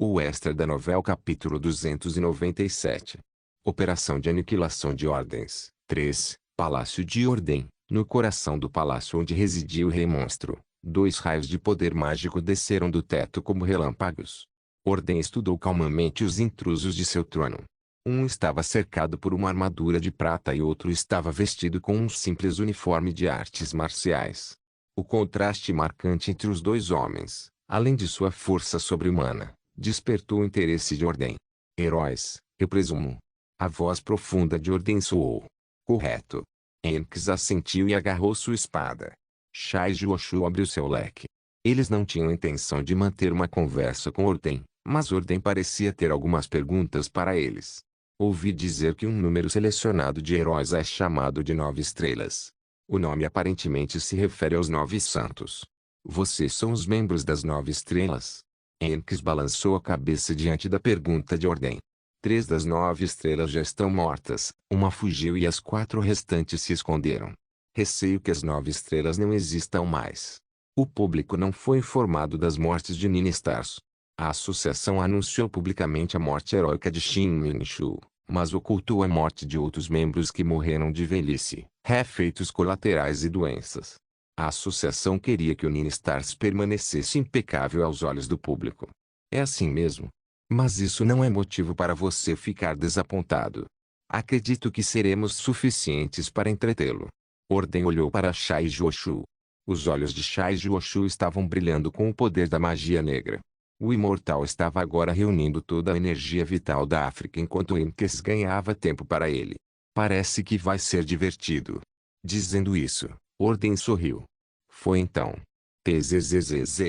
O extra da novela capítulo 297. Operação de aniquilação de ordens. 3. Palácio de Ordem. No coração do palácio onde residia o rei monstro, dois raios de poder mágico desceram do teto como relâmpagos. Ordem estudou calmamente os intrusos de seu trono. Um estava cercado por uma armadura de prata e outro estava vestido com um simples uniforme de artes marciais. O contraste marcante entre os dois homens, além de sua força sobre-humana, despertou o interesse de Ordem. Heróis, eu presumo. A voz profunda de Ordem soou. Correto. Enks assentiu e agarrou sua espada. Shai Juoshu abriu seu leque. Eles não tinham intenção de manter uma conversa com Ordem, mas Ordem parecia ter algumas perguntas para eles. Ouvi dizer que um número selecionado de heróis é chamado de 9 estrelas. O nome aparentemente se refere aos 9 santos. Vocês são os membros das 9 estrelas? Enks balançou a cabeça diante da pergunta de Ordem. 3 das 9 estrelas já estão mortas, uma fugiu e as 4 restantes se esconderam. Receio que as 9 estrelas não existam mais. O público não foi informado das mortes de Nine Stars. A associação anunciou publicamente a morte heróica de Shin Min-shu, mas ocultou a morte de outros membros que morreram de velhice, efeitos colaterais e doenças. A associação queria que o Nine Stars permanecesse impecável aos olhos do público. É assim mesmo. Mas isso não é motivo para você ficar desapontado. Acredito que seremos suficientes para entretê-lo. Ordem olhou para Shai Juoshu. Os olhos de Shai Juoshu estavam brilhando com o poder da magia negra. O imortal estava agora reunindo toda a energia vital da África enquanto Enks ganhava tempo para ele. Parece que vai ser divertido. Dizendo isso, Ordem sorriu. Foi então. Tzzzz.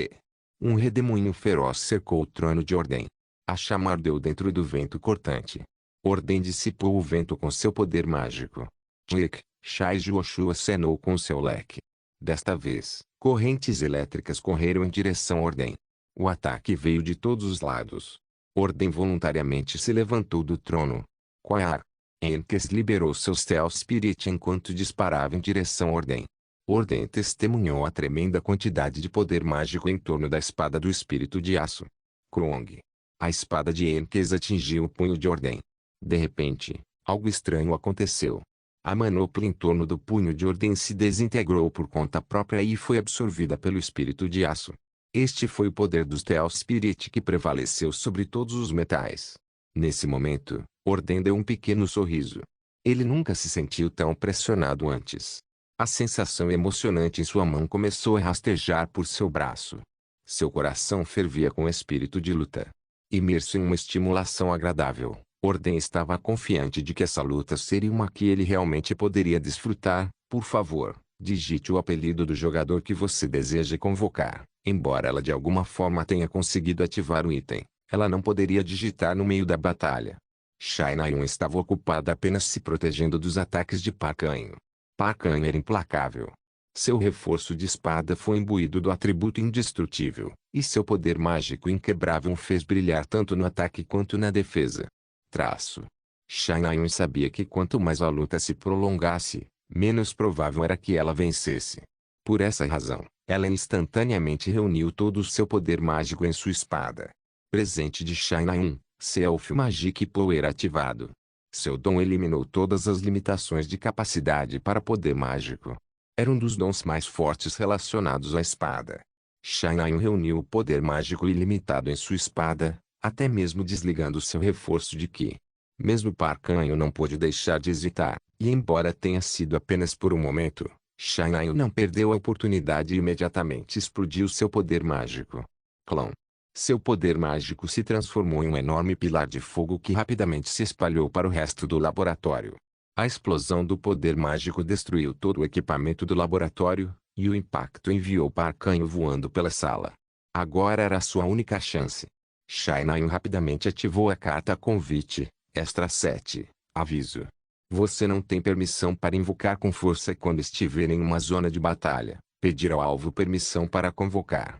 Um redemoinho feroz cercou o trono de Ordem. A chama ardeu dentro do vento cortante. Ordem dissipou o vento com seu poder mágico. Tchik, Shai Juoshu acenou com seu leque. Desta vez, correntes elétricas correram em direção a Ordem. O ataque veio de todos os lados. Ordem voluntariamente se levantou do trono. Quaar. Enks liberou seu Stealth Spirit enquanto disparava em direção a Ordem. Ordem testemunhou a tremenda quantidade de poder mágico em torno da espada do espírito de aço. Krong. A espada de Enks atingiu o punho de Ordem. De repente, algo estranho aconteceu. A manopla em torno do punho de Ordem se desintegrou por conta própria e foi absorvida pelo espírito de aço. Este foi o poder do Stealth Spirit que prevaleceu sobre todos os metais. Nesse momento, Ordem deu um pequeno sorriso. Ele nunca se sentiu tão pressionado antes. A sensação emocionante em sua mão começou a rastejar por seu braço. Seu coração fervia com espírito de luta. Imerso em uma estimulação agradável, Ordem estava confiante de que essa luta seria uma que ele realmente poderia desfrutar. Por favor, digite o apelido do jogador que você deseja convocar. Embora ela de alguma forma tenha conseguido ativar o item, ela não poderia digitar no meio da batalha. Shai Nayun estava ocupada apenas se protegendo dos ataques de Parkanho. Parkanho era implacável. Seu reforço de espada foi imbuído do atributo indestrutível, e seu poder mágico inquebrável o fez brilhar tanto no ataque quanto na defesa. Shai Nayun sabia que quanto mais a luta se prolongasse, menos provável era que ela vencesse. Por essa razão, ela instantaneamente reuniu todo o seu poder mágico em sua espada. Presente de Shai Nayun, Self Magic Power ativado. Seu dom eliminou todas as limitações de capacidade para poder mágico. Era um dos dons mais fortes relacionados à espada. Shai Nayun reuniu o poder mágico ilimitado em sua espada, até mesmo desligando seu reforço de Ki. Mesmo Parkanho não pôde deixar de hesitar, e embora tenha sido apenas por um momento, Shai Nayun não perdeu a oportunidade e imediatamente explodiu seu poder mágico. Clã. Seu poder mágico se transformou em um enorme pilar de fogo que rapidamente se espalhou para o resto do laboratório. A explosão do poder mágico destruiu todo o equipamento do laboratório, e o impacto enviou Parkanho voando pela sala. Agora era a sua única chance. Shai Nayun rapidamente ativou a carta convite, extra 7, aviso. Você não tem permissão para invocar com força quando estiver em uma zona de batalha. Pedir ao alvo permissão para convocar.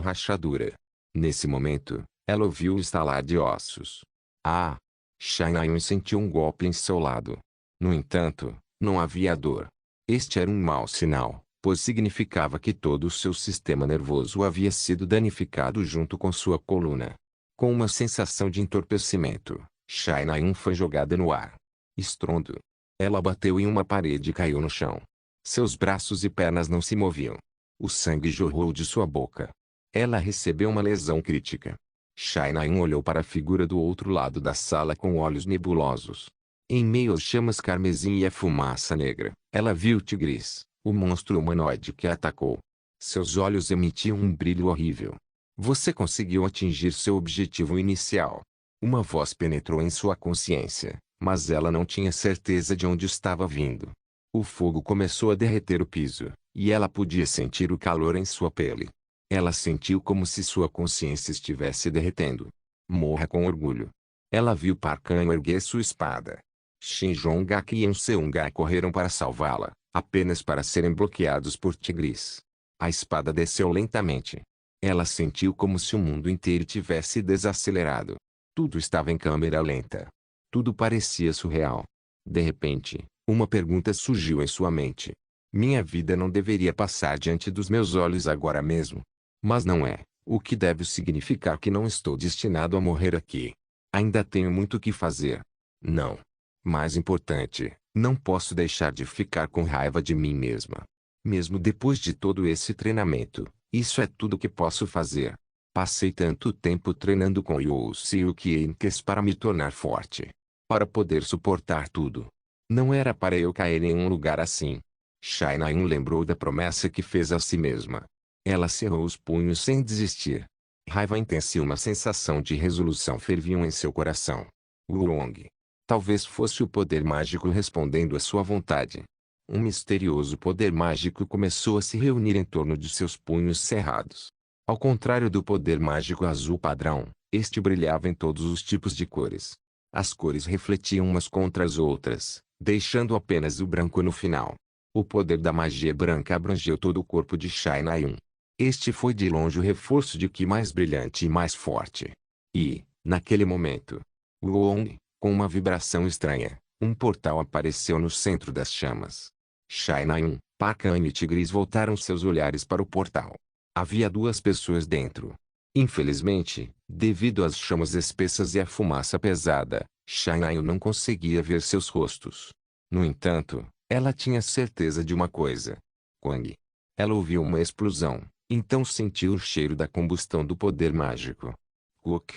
Rachadura. Nesse momento, ela ouviu o estalar de ossos. Ah! Shai Nayun sentiu um golpe em seu lado. No entanto, não havia dor. Este era um mau sinal, pois significava que todo o seu sistema nervoso havia sido danificado junto com sua coluna. Com uma sensação de entorpecimento, Shai-Nayun foi jogada no ar. Estrondo. Ela bateu em uma parede e caiu no chão. Seus braços e pernas não se moviam. O sangue jorrou de sua boca. Ela recebeu uma lesão crítica. Shai-Nayun olhou para a figura do outro lado da sala com olhos nebulosos. Em meio às chamas carmesim e à fumaça negra, ela viu Tigris, o monstro humanoide que a atacou. Seus olhos emitiam um brilho horrível. Você conseguiu atingir seu objetivo inicial. Uma voz penetrou em sua consciência, mas ela não tinha certeza de onde estava vindo. O fogo começou a derreter o piso, e ela podia sentir o calor em sua pele. Ela sentiu como se sua consciência estivesse derretendo. Morra com orgulho. Ela viu Parkan erguer sua espada. Shin Jong-ak e Eun Seung-ga correram para salvá-la, apenas para serem bloqueados por Tigris. A espada desceu lentamente. Ela sentiu como se o mundo inteiro tivesse desacelerado. Tudo estava em câmera lenta. Tudo parecia surreal. De repente, uma pergunta surgiu em sua mente. Minha vida não deveria passar diante dos meus olhos agora mesmo. Mas não é, o que deve significar que não estou destinado a morrer aqui. Ainda tenho muito o que fazer. Não. Mais importante, não posso deixar de ficar com raiva de mim mesma. Mesmo depois de todo esse treinamento, isso é tudo que posso fazer. Passei tanto tempo treinando com Yousi e o Kienkes para me tornar forte. Para poder suportar tudo. Não era para eu cair em um lugar assim. Shai-Nayun lembrou da promessa que fez a si mesma. Ela cerrou os punhos sem desistir. Raiva intensa e uma sensação de resolução ferviam em seu coração. Wulong. Talvez fosse o poder mágico respondendo à sua vontade. Um misterioso poder mágico começou a se reunir em torno de seus punhos cerrados. Ao contrário do poder mágico azul padrão, este brilhava em todos os tipos de cores. As cores refletiam umas contra as outras, deixando apenas o branco no final. O poder da magia branca abrangeu todo o corpo de Shai-Nayun. Este foi de longe o reforço de Ki mais brilhante e mais forte. E, naquele momento, Wulong, com uma vibração estranha, um portal apareceu no centro das chamas. Shai-Nayun, Parkan e Tigris voltaram seus olhares para o portal. Havia duas pessoas dentro. Infelizmente, devido às chamas espessas e à fumaça pesada, Shai-Nayun não conseguia ver seus rostos. No entanto, ela tinha certeza de uma coisa. Quando ela ouviu uma explosão, então sentiu o cheiro da combustão do poder mágico. Cook.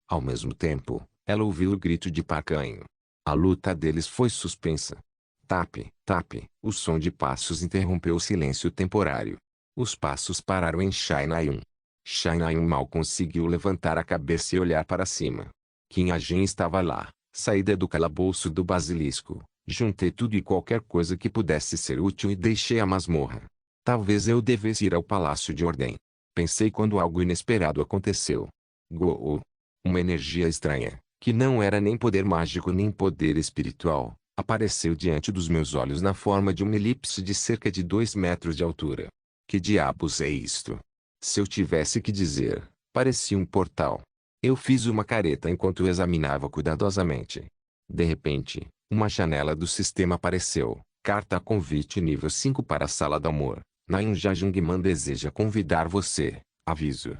Ao mesmo tempo, ela ouviu o grito de Parkan. A luta deles foi suspensa. Tap, tap, o som de passos interrompeu o silêncio temporário. Os passos pararam em Shai-Nayun. Shai-Nayun mal conseguiu levantar a cabeça e olhar para cima. Qin Ajin estava lá, saída do calabouço do basilisco. Juntei tudo e qualquer coisa que pudesse ser útil e deixei a masmorra. Talvez eu devesse ir ao Palácio de Ordem. Pensei quando algo inesperado aconteceu. Go-oh. Uma energia estranha, que não era nem poder mágico nem poder espiritual, apareceu diante dos meus olhos na forma de uma elipse de cerca de 2 metros de altura. Que diabos é isto? Se eu tivesse que dizer, parecia um portal. Eu fiz uma careta enquanto o examinava cuidadosamente. De repente, uma janela do sistema apareceu. Carta a convite nível 5 para a Sala do Amor. Nayun Jajungman deseja convidar você. Aviso.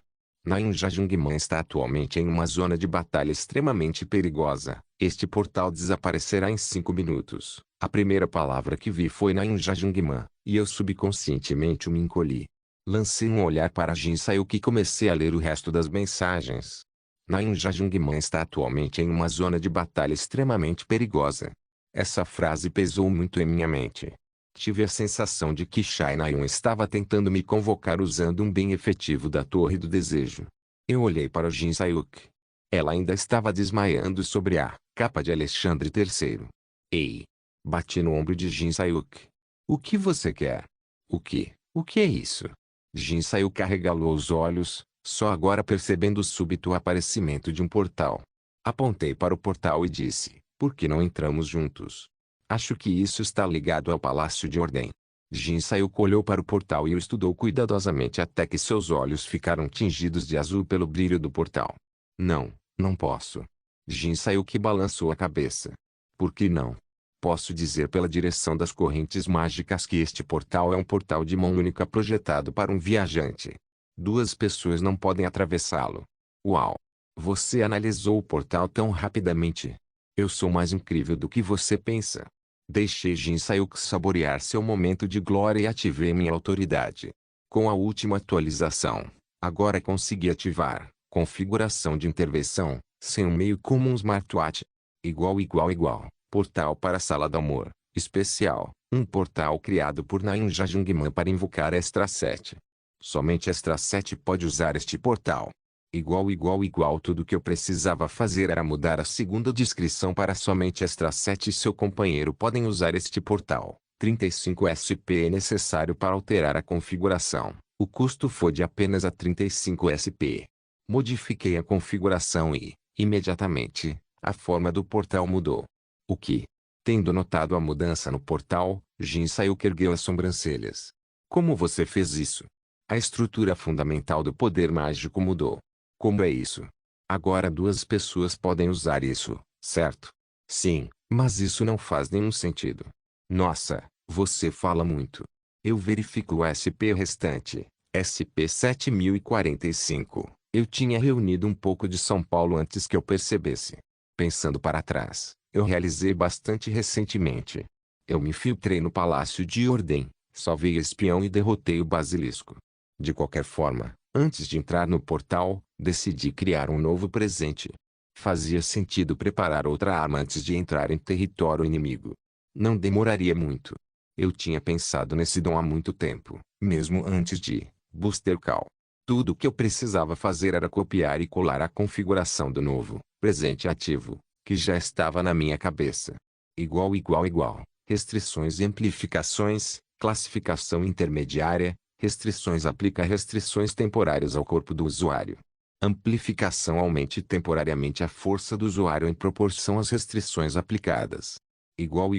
Nayun Jajungman está atualmente em uma zona de batalha extremamente perigosa. Este portal desaparecerá em 5 minutos. A primeira palavra que vi foi Nayun Jajungman, e eu subconscientemente me encolhi. Lancei um olhar para Jin Sayuki e comecei a ler o resto das mensagens. Nayun Jajungman está atualmente em uma zona de batalha extremamente perigosa. Essa frase pesou muito em minha mente. Tive a sensação de que Shai-Nayun estava tentando me convocar usando um bem efetivo da Torre do Desejo. Eu olhei para Jin Sayuki. Ela ainda estava desmaiando sobre a capa de Alexandre III. Ei! Bati no ombro de Jin Sayuki. O que você quer? O que? O que é isso? Jin Sayuki arregalou os olhos, só agora percebendo o súbito aparecimento de um portal. Apontei para o portal e disse, por que não entramos juntos? Acho que isso está ligado ao Palácio de Ordem. Jin Sayuki olhou para o portal e o estudou cuidadosamente até que seus olhos ficaram tingidos de azul pelo brilho do portal. Não, não posso. Jin Sayuki balançou a cabeça. Por que não? Posso dizer pela direção das correntes mágicas que este portal é um portal de mão única projetado para um viajante. 2 pessoas não podem atravessá-lo. Uau! Você analisou o portal tão rapidamente. Eu sou mais incrível do que você pensa. Deixei Jin Sayuk saborear seu momento de glória e ativei minha autoridade. Com a última atualização, agora consegui ativar configuração de intervenção, sem um meio como um smartwatch. Igual. Portal para a Sala do Amor. Especial. Um portal criado por Ninja Jungmann para invocar Extra 7. Somente Extra 7 pode usar este portal. Igual. Tudo que eu precisava fazer era mudar a segunda descrição para somente Extra 7 e seu companheiro podem usar este portal. 35 SP é necessário para alterar a configuração. O custo foi de apenas a 35 SP. Modifiquei a configuração e, imediatamente, a forma do portal mudou. O que? Tendo notado a mudança no portal, Jin Sayuk ergueu as sobrancelhas. Como você fez isso? A estrutura fundamental do poder mágico mudou. Como é isso? Agora duas pessoas podem usar isso, certo? Sim, mas isso não faz nenhum sentido. Nossa, você fala muito. Eu verifico o SP restante, SP 7045. Eu tinha reunido um pouco de São Paulo antes que eu percebesse. Pensando para trás, eu realizei bastante recentemente. Eu me filtrei no Palácio de Ordem, salvei espião e derrotei o basilisco. De qualquer forma, antes de entrar no portal, decidi criar um novo presente. Fazia sentido preparar outra arma antes de entrar em território inimigo. Não demoraria muito. Eu tinha pensado nesse dom há muito tempo, mesmo antes de Booster Call. Tudo o que eu precisava fazer era copiar e colar a configuração do novo presente ativo, que já estava na minha cabeça. Igual. Restrições e amplificações, classificação intermediária, restrições aplica restrições temporárias ao corpo do usuário. Amplificação aumente temporariamente a força do usuário em proporção às restrições aplicadas. Igual.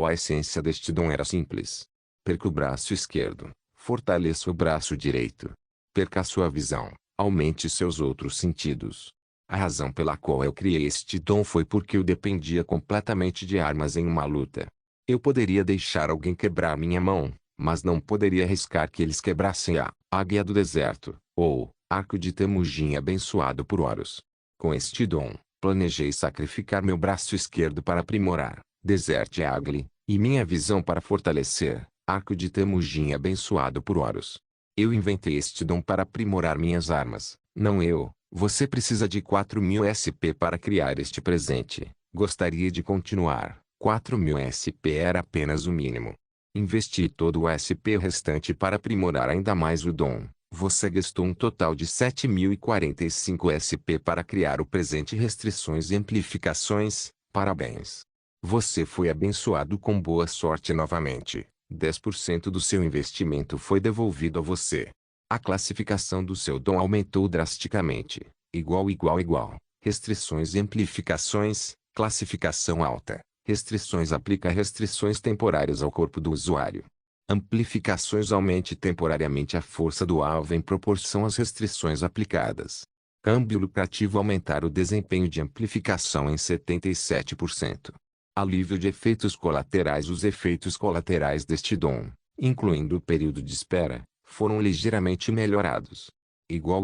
A essência deste dom era simples. Perca o braço esquerdo, fortaleça o braço direito. Perca sua visão, aumente seus outros sentidos. A razão pela qual eu criei este dom foi porque eu dependia completamente de armas em uma luta. Eu poderia deixar alguém quebrar minha mão, mas não poderia arriscar que eles quebrassem a Águia do Deserto, ou Arco de Temujin abençoado por Horus. Com este dom, planejei sacrificar meu braço esquerdo para aprimorar Desert Eagle, e minha visão para fortalecer Arco de Temujin abençoado por Horus. Eu inventei este dom para aprimorar minhas armas, não eu. Você precisa de 4.000 SP para criar este presente. Gostaria de continuar. 4.000 SP era apenas o mínimo. Investi todo o SP restante para aprimorar ainda mais o dom. Você gastou um total de 7.045 SP para criar o presente restrições e amplificações. Parabéns. Você foi abençoado com boa sorte novamente. 10% do seu investimento foi devolvido a você. A classificação do seu dom aumentou drasticamente. Igual. Restrições e amplificações, classificação alta. Restrições aplica restrições temporárias ao corpo do usuário. Amplificações aumente temporariamente a força do alvo em proporção às restrições aplicadas. Câmbio lucrativo aumentar o desempenho de amplificação em 77%. Alívio de efeitos colaterais. Os efeitos colaterais deste dom, incluindo o período de espera, foram ligeiramente melhorados. Igual.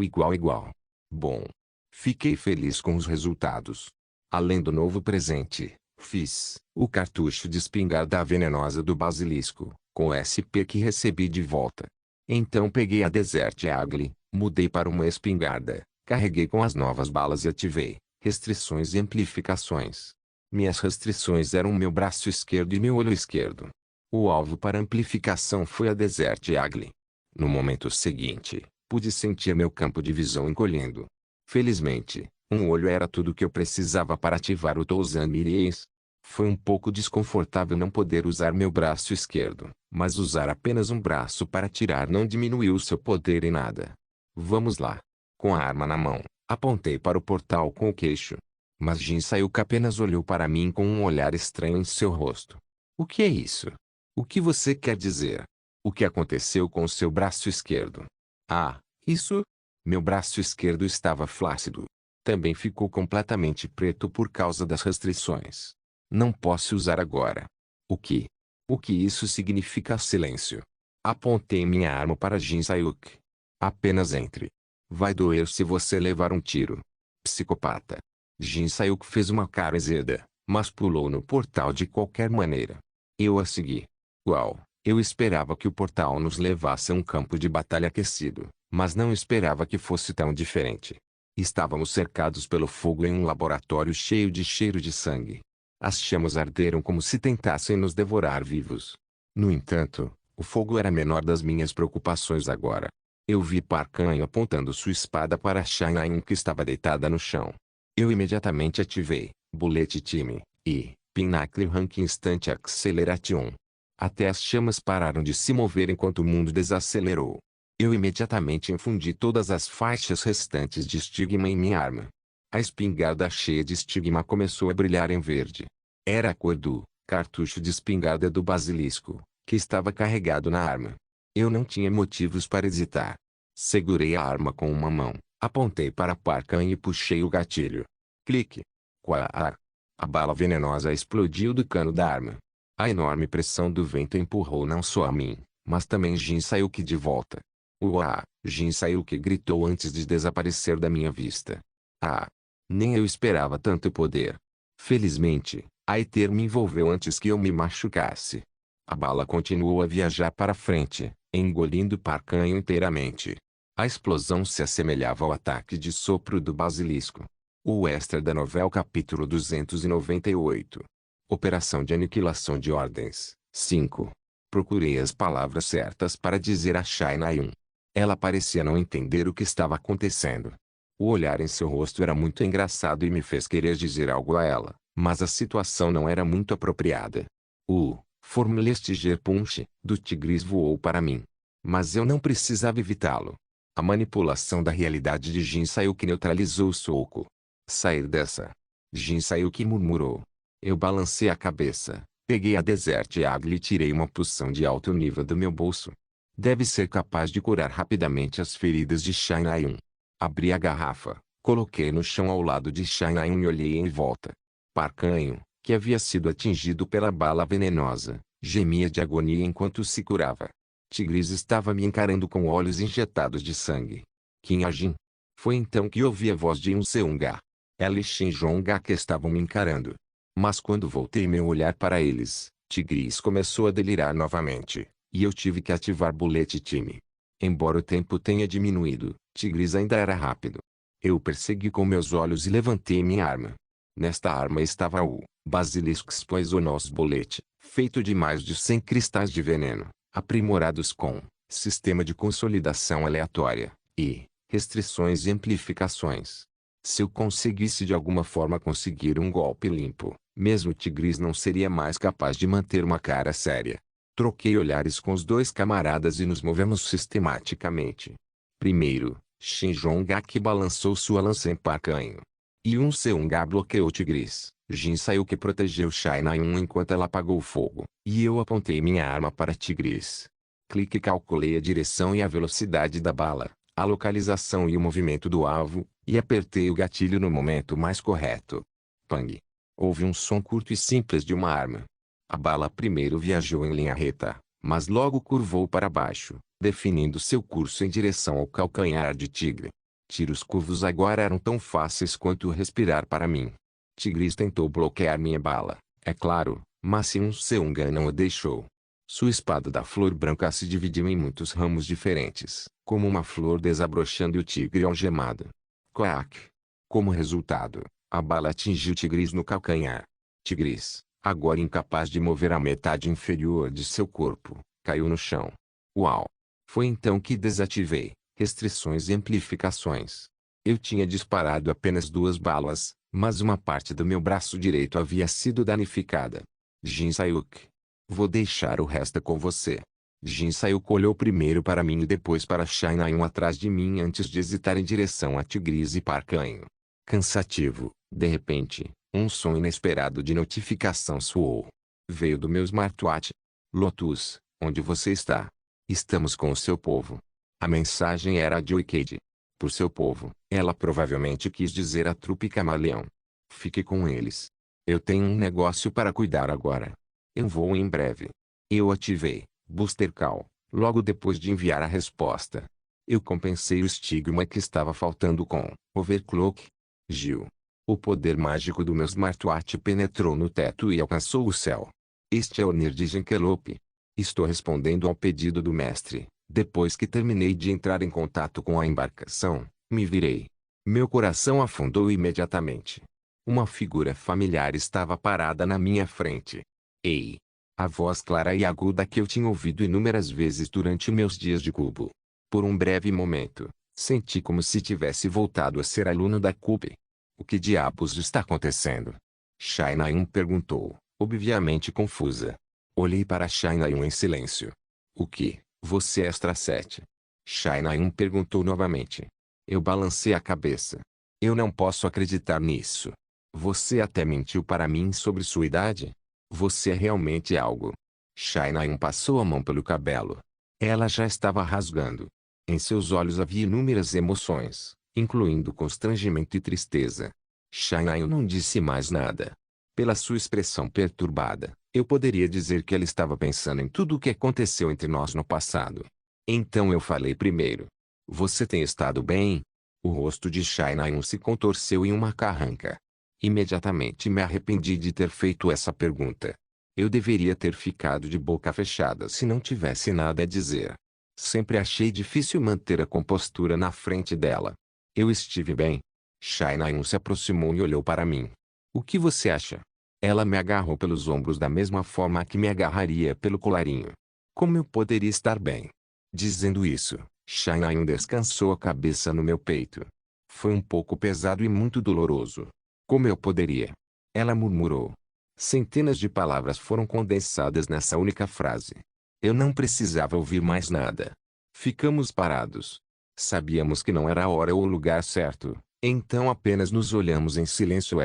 Bom. Fiquei feliz com os resultados. Além do novo presente, fiz o cartucho de espingarda venenosa do basilisco, com o SP que recebi de volta. Então peguei a Desert Eagle, mudei para uma espingarda, carreguei com as novas balas e ativei restrições e amplificações. Minhas restrições eram meu braço esquerdo e meu olho esquerdo. O alvo para amplificação foi a Desert Eagle. No momento seguinte, pude sentir meu campo de visão encolhendo. Felizmente, um olho era tudo o que eu precisava para ativar o Touzan Miries. Foi um pouco desconfortável não poder usar meu braço esquerdo, mas usar apenas um braço para atirar não diminuiu seu poder em nada. Vamos lá. Com a arma na mão, apontei para o portal com o queixo. Mas Jin Sayuk apenas olhou para mim com um olhar estranho em seu rosto. O que é isso? O que você quer dizer? O que aconteceu com o seu braço esquerdo? Ah, isso? Meu braço esquerdo estava flácido. Também ficou completamente preto por causa das restrições. Não posso usar agora. O que? O que isso significa? Silêncio. Apontei minha arma para Jin Sayuk. Apenas entre. Vai doer se você levar um tiro. Psicopata. Jin Sayuk fez uma cara azeda, mas pulou no portal de qualquer maneira. Eu a segui. Uau, eu esperava que o portal nos levasse a um campo de batalha aquecido, mas não esperava que fosse tão diferente. Estávamos cercados pelo fogo em um laboratório cheio de cheiro de sangue. As chamas arderam como se tentassem nos devorar vivos. No entanto, o fogo era a menor das minhas preocupações agora. Eu vi Parkanho apontando sua espada para Shanain que estava deitada no chão. Eu imediatamente ativei Bullet Time e Pinnacle Rank Instant Acceleration. Até as chamas pararam de se mover enquanto o mundo desacelerou. Eu imediatamente infundi todas as faixas restantes de estigma em minha arma. A espingarda cheia de estigma começou a brilhar em verde. Era a cor do cartucho de espingarda do basilisco, que estava carregado na arma. Eu não tinha motivos para hesitar. Segurei a arma com uma mão, apontei para Parkan e puxei o gatilho. Clique. Quar. A bala venenosa explodiu do cano da arma. A enorme pressão do vento empurrou não só a mim, mas também Jin Sayuki de volta. Uá! Jin Sayuki gritou antes de desaparecer da minha vista. Ah! Nem eu esperava tanto poder. Felizmente, a Aether me envolveu antes que eu me machucasse. A bala continuou a viajar para frente, engolindo Parkanho inteiramente. A explosão se assemelhava ao ataque de sopro do basilisco. O extra da novela capítulo 298. Operação de aniquilação de ordens. 5. Procurei as palavras certas para dizer a Shai-Nayun. Ela parecia não entender o que estava acontecendo. O olhar em seu rosto era muito engraçado e me fez querer dizer algo a ela, mas a situação não era muito apropriada. O Formlestiger Punch do Tigris voou para mim. Mas eu não precisava evitá-lo. A manipulação da realidade de Jin Sayuki neutralizou o soco. Sair dessa. Jin Sayuki murmurou. Eu balancei a cabeça, peguei a Desert Eagle e tirei uma poção de alto nível do meu bolso. Deve ser capaz de curar rapidamente as feridas de Shai-Nayun. Abri a garrafa, coloquei no chão ao lado de Shai-Nayun e olhei em volta. Parkanho, que havia sido atingido pela bala venenosa, gemia de agonia enquanto se curava. Tigris estava me encarando com olhos injetados de sangue. Kinhajin. Foi então que ouvi a voz de Seunga. Ela e Shinjonga que estavam me encarando. Mas quando voltei meu olhar para eles, Tigris começou a delirar novamente, e eu tive que ativar Bullet Time. Embora o tempo tenha diminuído, Tigris ainda era rápido. Eu persegui com meus olhos e levantei minha arma. Nesta arma estava o Basilisco Poisonous Bullet, feito de mais de 100 cristais de veneno, aprimorados com sistema de consolidação aleatória e restrições e amplificações. Se eu conseguisse de alguma forma conseguir um golpe limpo, mesmo Tigris não seria mais capaz de manter uma cara séria. Troquei olhares com os dois camaradas e nos movemos sistematicamente. Primeiro, Shinjongaki balançou sua lança em Parkanho. E Seunga bloqueou Tigris. Jin Sayuki protegeu Shai-Nayun enquanto ela apagou o fogo, e eu apontei minha arma para Tigris. Clique. Calculei a direção e a velocidade da bala, a localização e o movimento do alvo, e apertei o gatilho no momento mais correto. Pang! Houve um som curto e simples de uma arma. A bala primeiro viajou em linha reta, mas logo curvou para baixo, definindo seu curso em direção ao calcanhar de Tigre. Tiros curvos agora eram tão fáceis quanto respirar para mim. Tigris tentou bloquear minha bala, é claro, mas Seunga não o deixou. Sua espada da flor branca se dividiu em muitos ramos diferentes, como uma flor desabrochando e o tigre algemado. Quack! Como resultado, a bala atingiu Tigris no calcanhar. Tigris, agora incapaz de mover a metade inferior de seu corpo, caiu no chão. Uau! Foi então que desativei restrições e amplificações. Eu tinha disparado apenas 2 balas, mas uma parte do meu braço direito havia sido danificada. Jin Sayuki. Vou deixar o resto com você. Jin Sayuki olhou primeiro para mim e depois para Shai-Nayun atrás de mim antes de hesitar em direção a Tigris e Parkanho. Cansativo, de repente, um som inesperado de notificação soou. Veio do meu smartwatch. Lotus, onde você está? Estamos com o seu povo. A mensagem era de Oikede. Por seu povo, ela provavelmente quis dizer a trupe camaleão. Fique com eles. Eu tenho um negócio para cuidar agora. Eu vou em breve. Eu ativei Booster Call, logo depois de enviar a resposta. Eu compensei o estigma que estava faltando com Overclock. Gil. O poder mágico do meu smartwatch penetrou no teto e alcançou o céu. Este é o Nir de Genkelope. Estou respondendo ao pedido do mestre. Depois que terminei de entrar em contato com a embarcação, me virei. Meu coração afundou imediatamente. Uma figura familiar estava parada na minha frente. Ei! A voz clara e aguda que eu tinha ouvido inúmeras vezes durante meus dias de cubo. Por um breve momento, senti como se tivesse voltado a ser aluno da CUB. O que diabos está acontecendo? Shainayun perguntou, obviamente confusa. Olhei para Shainayun em silêncio. O que? Você é extra 7? Shainayun perguntou novamente. Eu balancei a cabeça. Eu não posso acreditar nisso. Você até mentiu para mim sobre sua idade? Você é realmente algo. Shainayun passou a mão pelo cabelo. Ela já estava rasgando. Em seus olhos havia inúmeras emoções, incluindo constrangimento e tristeza. Shainayun não disse mais nada. Pela sua expressão perturbada, eu poderia dizer que ela estava pensando em tudo o que aconteceu entre nós no passado. Então eu falei primeiro. Você tem estado bem? O rosto de Shainayun se contorceu em uma carranca. Imediatamente me arrependi de ter feito essa pergunta. Eu deveria ter ficado de boca fechada se não tivesse nada a dizer. Sempre achei difícil manter a compostura na frente dela. Eu estive bem. Shainayun se aproximou e olhou para mim. O que você acha? Ela me agarrou pelos ombros da mesma forma que me agarraria pelo colarinho. Como eu poderia estar bem? Dizendo isso, Shainayun descansou a cabeça no meu peito. Foi um pouco pesado e muito doloroso. Como eu poderia? Ela murmurou. Centenas de palavras foram condensadas nessa única frase. Eu não precisava ouvir mais nada. Ficamos parados. Sabíamos que não era a hora ou o lugar certo, então apenas nos olhamos em silêncio.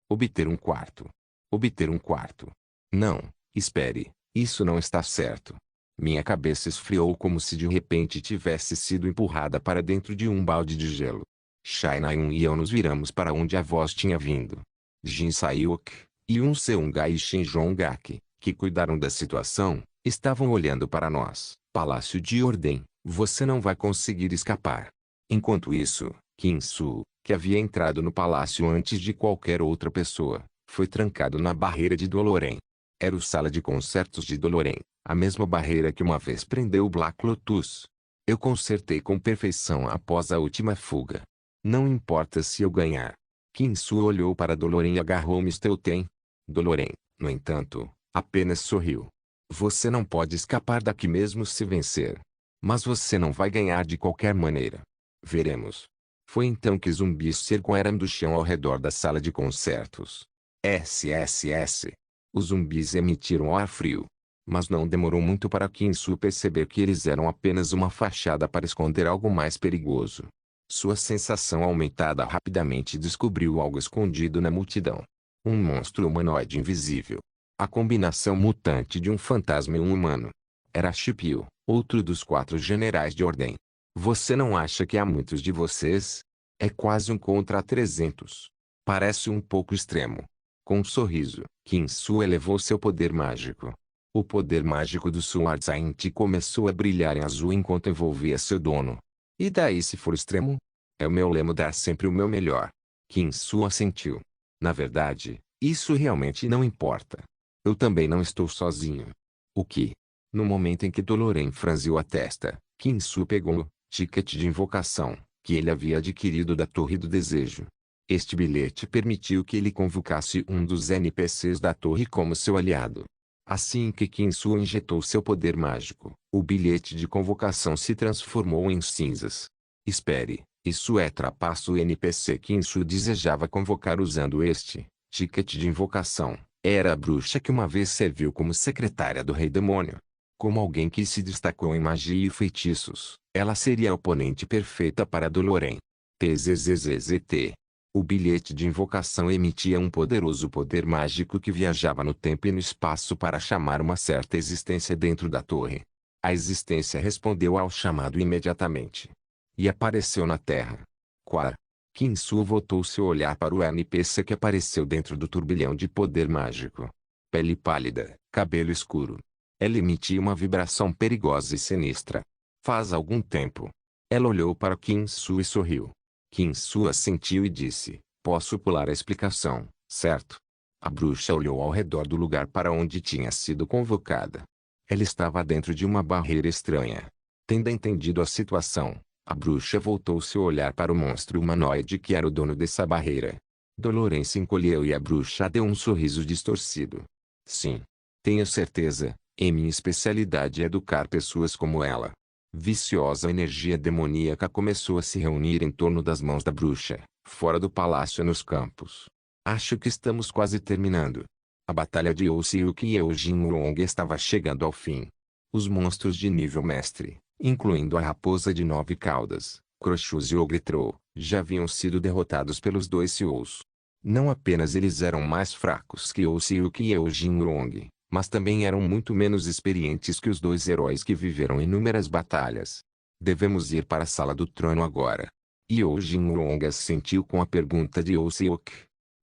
Obter um quarto. Obter um quarto. Não, espere, isso não está certo. Minha cabeça esfriou como se de repente tivesse sido empurrada para dentro de um balde de gelo. Shainayun e eu nos viramos para onde a voz tinha vindo. Jin Sayuk, Yun Seunga e Shin Jongak, que cuidaram da situação, estavam olhando para nós. Palácio de Ordem, você não vai conseguir escapar. Enquanto isso, Kim Su, que havia entrado no palácio antes de qualquer outra pessoa, foi trancado na barreira de Dolorem. Era o sala de concertos de Dolorem, a mesma barreira que uma vez prendeu o Black Lotus. Eu consertei com perfeição após a última fuga. Não importa se eu ganhar. Kim Su olhou para Dolorem e agarrou Mr. Ten. Dolorem, no entanto, apenas sorriu. Você não pode escapar daqui mesmo se vencer. Mas você não vai ganhar de qualquer maneira. Veremos. Foi então que zumbis cercaram do chão ao redor da sala de concertos. SSS. Os zumbis emitiram ar frio. Mas não demorou muito para Kim Su perceber que eles eram apenas uma fachada para esconder algo mais perigoso. Sua sensação aumentada rapidamente descobriu algo escondido na multidão. Um monstro humanoide invisível. A combinação mutante de um fantasma e um humano. Era Shipio, outro dos 4 generais de Ordem. Você não acha que há muitos de vocês? É quase um contra 300. Parece um pouco extremo. Com um sorriso, Kim Su elevou seu poder mágico. O poder mágico do Sword Saint começou a brilhar em azul enquanto envolvia seu dono. E daí se for extremo? É o meu lema dar sempre o meu melhor. Kim Su assentiu. Na verdade, isso realmente não importa. Eu também não estou sozinho. O que? No momento em que Dolorem franziu a testa, Kim Su pegou o ticket de invocação, que ele havia adquirido da Torre do Desejo. Este bilhete permitiu que ele convocasse um dos NPCs da torre como seu aliado. Assim que Kim Su injetou seu poder mágico, o bilhete de convocação se transformou em cinzas. Espere, isso é trapaço. O NPC Kim Su desejava convocar usando este ticket de invocação. Era a bruxa que uma vez serviu como secretária do Rei Demônio. Como alguém que se destacou em magia e feitiços, ela seria a oponente perfeita para Dolorem. TZZZT. O bilhete de invocação emitia um poderoso poder mágico que viajava no tempo e no espaço para chamar uma certa existência dentro da torre. A existência respondeu ao chamado imediatamente. E apareceu na Terra. Quar. Kim Su voltou seu olhar para o NPC que apareceu dentro do turbilhão de poder mágico. Pele pálida, cabelo escuro. Ela emitia uma vibração perigosa e sinistra. Faz algum tempo. Ela olhou para Kim Su e sorriu. Kim Su assentiu e disse, posso pular a explicação, certo? A bruxa olhou ao redor do lugar para onde tinha sido convocada. Ela estava dentro de uma barreira estranha. Tendo entendido a situação, a bruxa voltou seu olhar para o monstro humanoide que era o dono dessa barreira. Dolores encolheu e a bruxa deu um sorriso distorcido. Sim. Tenho certeza, e minha especialidade é educar pessoas como ela. Viciosa energia demoníaca começou a se reunir em torno das mãos da bruxa, fora do palácio e nos campos. Acho que estamos quase terminando. A batalha de Oseok e Eugene Wrong estava chegando ao fim. Os monstros de nível mestre, incluindo a raposa de 9 caudas, Crochus e Ogretro, já haviam sido derrotados pelos dois Seous. Não apenas eles eram mais fracos que Oseok e Eugene Wrong, mas também eram muito menos experientes que os dois heróis que viveram inúmeras batalhas. Devemos ir para a sala do trono agora. Eugene Wrong assentiu com a pergunta de Oseok.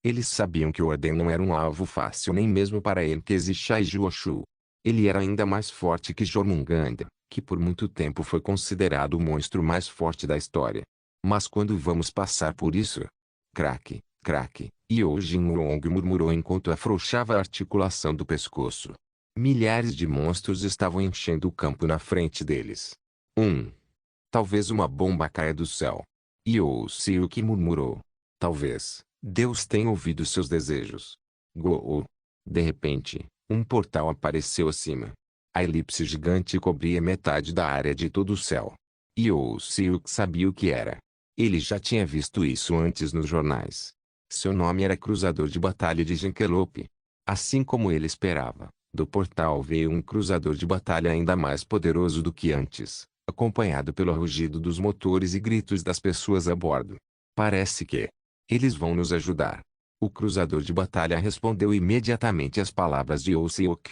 Eles sabiam que Orden não era um alvo fácil nem mesmo para Enkizicha e Juoshu. Ele era ainda mais forte que Jormungandr, que por muito tempo foi considerado o monstro mais forte da história. Mas quando vamos passar por isso? Craque, craque, Eugene Wrong murmurou enquanto afrouxava a articulação do pescoço. Milhares de monstros estavam enchendo o campo na frente deles. Talvez uma bomba caia do céu. Oseok murmurou. Talvez. Deus tenha ouvido seus desejos. Go! De repente, um portal apareceu acima. A elipse gigante cobria metade da área de todo o céu. Oseok sabia o que era. Ele já tinha visto isso antes nos jornais. Seu nome era Cruzador de Batalha de Genkelope. Assim como ele esperava, do portal veio um cruzador de batalha ainda mais poderoso do que antes, acompanhado pelo rugido dos motores e gritos das pessoas a bordo. Parece que eles vão nos ajudar. O cruzador de batalha respondeu imediatamente às palavras de Oseok.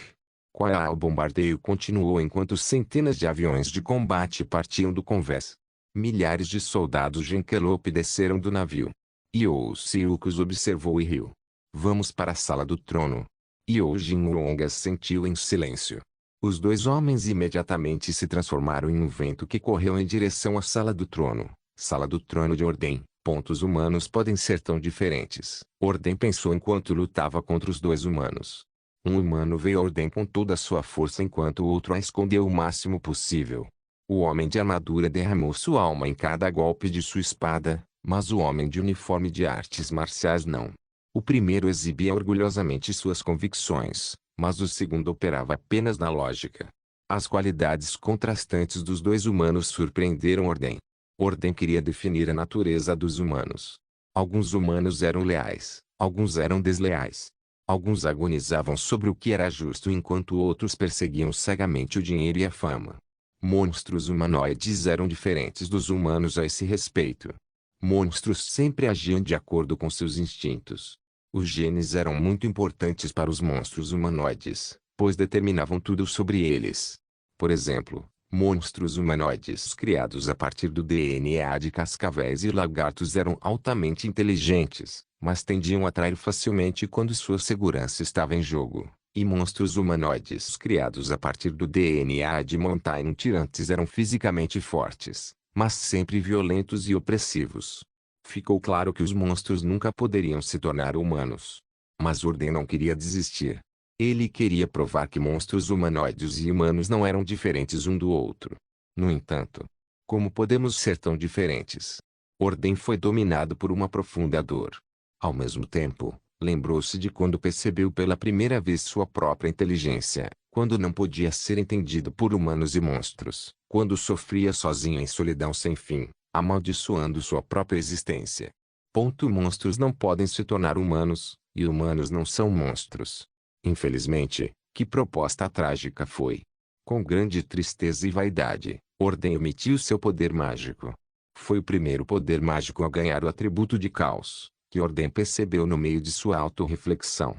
O bombardeio continuou enquanto centenas de aviões de combate partiam do convés. Milhares de soldados Genkelope desceram do navio. Oseok os observou e riu. Vamos para a sala do trono. Eugene Wrong assentiu em silêncio. Os dois homens imediatamente se transformaram em um vento que correu em direção à sala do trono. Sala do trono de Orden. Pontos humanos podem ser tão diferentes. Orden pensou enquanto lutava contra os dois humanos. Um humano veio a Orden com toda a sua força enquanto o outro a escondeu o máximo possível. O homem de armadura derramou sua alma em cada golpe de sua espada, mas o homem de uniforme de artes marciais não. O primeiro exibia orgulhosamente suas convicções, mas o segundo operava apenas na lógica. As qualidades contrastantes dos dois humanos surpreenderam Orden. Orden queria definir a natureza dos humanos. Alguns humanos eram leais, alguns eram desleais. Alguns agonizavam sobre o que era justo enquanto outros perseguiam cegamente o dinheiro e a fama. Monstros humanoides eram diferentes dos humanos a esse respeito. Monstros sempre agiam de acordo com seus instintos. Os genes eram muito importantes para os monstros humanoides, pois determinavam tudo sobre eles. Por exemplo, monstros humanoides criados a partir do DNA de cascavéis e lagartos eram altamente inteligentes, mas tendiam a atrair facilmente quando sua segurança estava em jogo. E monstros humanoides criados a partir do DNA de Mountain Tirantes eram fisicamente fortes, mas sempre violentos e opressivos. Ficou claro que os monstros nunca poderiam se tornar humanos. Mas Orden não queria desistir. Ele queria provar que monstros humanoides e humanos não eram diferentes um do outro. No entanto, como podemos ser tão diferentes? Orden foi dominado por uma profunda dor. Ao mesmo tempo, lembrou-se de quando percebeu pela primeira vez sua própria inteligência, quando não podia ser entendido por humanos e monstros, quando sofria sozinho em solidão sem fim, amaldiçoando sua própria existência. Monstros não podem se tornar humanos, e humanos não são monstros. Infelizmente, que proposta trágica foi. Com grande tristeza e vaidade, Orden emitiu seu poder mágico. Foi o primeiro poder mágico a ganhar o atributo de caos, que Orden percebeu no meio de sua autorreflexão.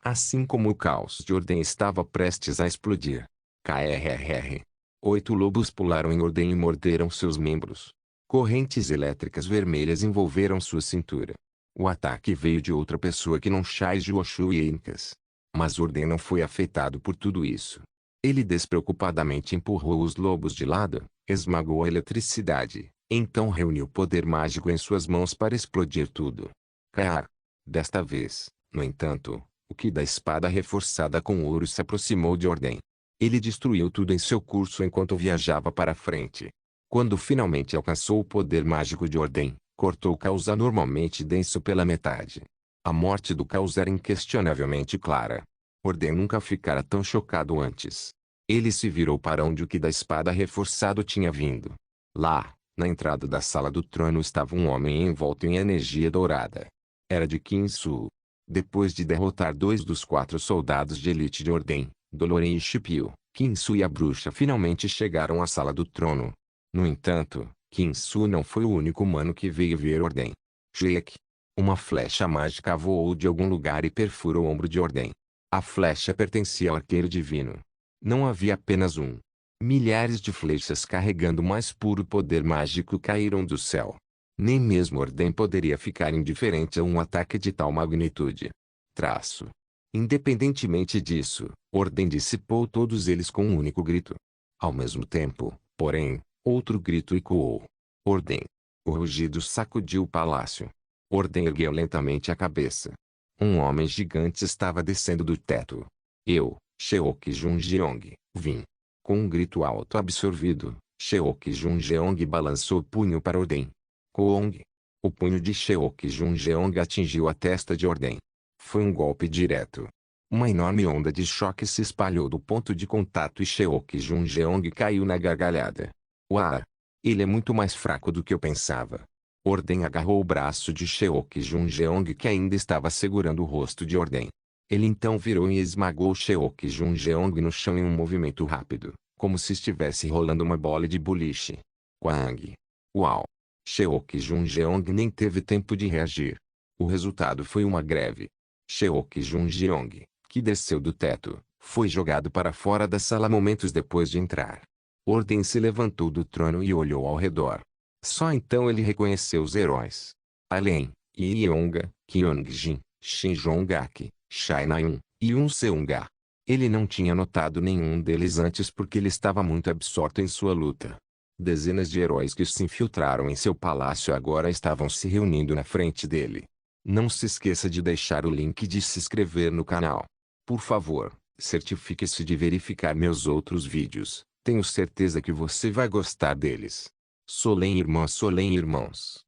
Assim como o caos de Orden estava prestes a explodir. Krrr. 8 lobos pularam em Orden e morderam seus membros. Correntes elétricas vermelhas envolveram sua cintura. O ataque veio de outra pessoa que não Shai Juoshu e Incas. Mas Orden não foi afetado por tudo isso. Ele despreocupadamente empurrou os lobos de lado, esmagou a eletricidade, Então reuniu o poder mágico em suas mãos para explodir tudo. Caar. Desta vez, no entanto, o Ki da espada reforçada com ouro se aproximou de Ordem. Ele destruiu tudo em seu curso enquanto viajava para frente. Quando finalmente alcançou o poder mágico de Ordem, cortou o caos anormalmente denso pela metade. A morte do caos era inquestionavelmente clara. Ordem nunca ficara tão chocado antes. Ele se virou para onde o Ki da espada reforçado tinha vindo. Lá, na entrada da sala do trono estava um homem envolto em energia dourada. Era de Qin Su. Depois de derrotar 2 dos 4 soldados de elite de Ordem, Doloren e Shipio, Qin Su e a bruxa finalmente chegaram à sala do trono. No entanto, Qin Su não foi o único humano que veio ver Ordem. Shek. Uma flecha mágica voou de algum lugar e perfurou o ombro de Ordem. A flecha pertencia ao arqueiro divino. Não havia apenas um. Milhares de flechas carregando o mais puro poder mágico caíram do céu. Nem mesmo Ordem poderia ficar indiferente a um ataque de tal magnitude. Traço. Independentemente disso, Ordem dissipou todos eles com um único grito. Ao mesmo tempo, porém, outro grito ecoou. Ordem. O rugido sacudiu o palácio. Ordem ergueu lentamente a cabeça. Um homem gigante estava descendo do teto. Eu, Sheok Junjeong, vim. Com um grito alto absorvido, Sheok Junjeong balançou o punho para Ordem. Koong. O punho de Sheok Junjeong atingiu a testa de Ordem. Foi um golpe direto. Uma enorme onda de choque se espalhou do ponto de contato e Sheok Junjeong caiu na gargalhada. Uau! Ele é muito mais fraco do que eu pensava. Ordem agarrou o braço de Sheok Junjeong que ainda estava segurando o rosto de Ordem. Ele então virou e esmagou Sheok Junjeong no chão em um movimento rápido, como se estivesse rolando uma bola de boliche. Quang! Uau! Sheok Junjeong nem teve tempo de reagir. O resultado foi uma greve. Sheok Junjeong, que desceu do teto, foi jogado para fora da sala momentos depois de entrar. Ordem se levantou do trono e olhou ao redor. Só então ele reconheceu os heróis. Além, Yionga, Kyongjin, Shinjongak, Shainayun, e Seunga. Ele não tinha notado nenhum deles antes porque ele estava muito absorto em sua luta. Dezenas de heróis que se infiltraram em seu palácio agora estavam se reunindo na frente dele. Não se esqueça de deixar o link de se inscrever no canal. Por favor, certifique-se de verificar meus outros vídeos. Tenho certeza que você vai gostar deles. Solem irmãs, Solem irmãos.